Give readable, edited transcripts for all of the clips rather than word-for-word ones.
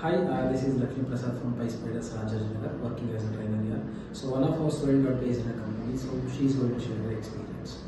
Hi, this is Lakshmi Prasad from PySpiders Rajajinagar, working as a trainer here. So one of our students got placed in a company, so she is going to share her experience.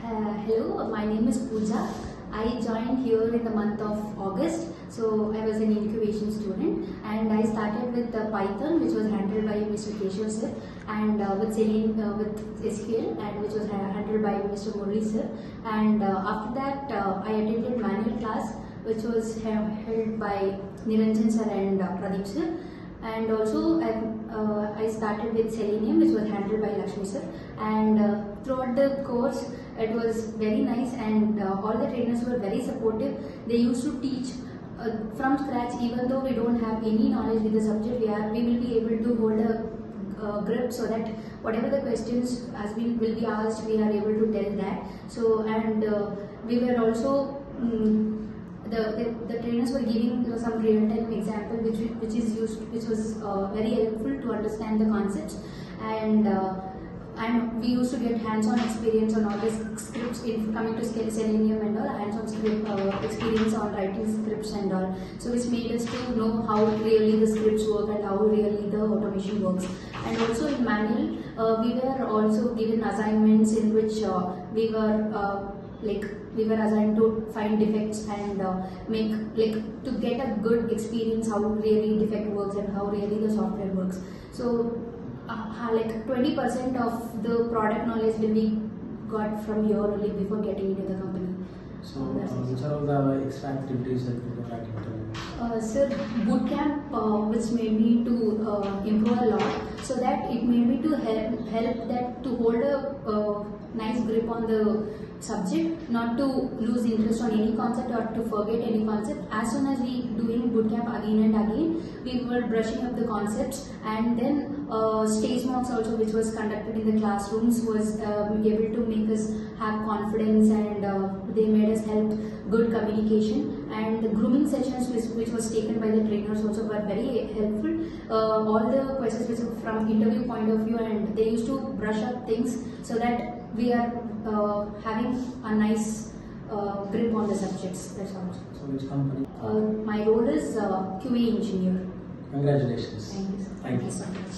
Hello, my name is POOJA. I joined here in the month of August. So I was an incubation student and I started with Python, which was handled by Mr. Keshav sir, and with Selenium, with SQL, and which was handled by Mr. Murli sir. And after that, I attended manual class, which was held by Niranjan sir and Pradeep sir. And also I started with Selenium, which was handled by Lakshmi sir. And throughout the course, it was very nice, and all the trainers were very supportive. They used to teach from scratch. Even though we don't have any knowledge with the subject, we will be able to hold a grip, so that whatever the questions will be asked, we are able to tell that. So, and we were also the trainers were giving some real-time example, which was very helpful to understand the concepts, and we used to get hands-on experience on all the scripts coming to Selenium and all, hands-on experience on writing scripts and all. So this made us to know how really the scripts work and how really the automation works. And also in manual, we were also given assignments in which we were assigned to find defects and to get a good experience how really defect works and how really the software works. So 20% of the product knowledge will be got from here only before getting into the company. So which are all the extra activities that you have activities? Sir, bootcamp which made me to improve a lot, so that it made me to help that to hold a nice grip on the subject, not to lose interest on any concept or to forget any concept. As soon as we doing bootcamp again and again, we were brushing up the concepts, and then stage mocks also, which was conducted in the classrooms, was able to make us have confidence, and they made us help good communication. And the grooming sessions which was taken by the trainers also were very helpful. All the questions which were from interview point of view, and they used to brush up things so that we are having a nice grip on the subjects. That's all. So which company? My role is QA engineer. Congratulations. Thank you, sir. Thank you so much.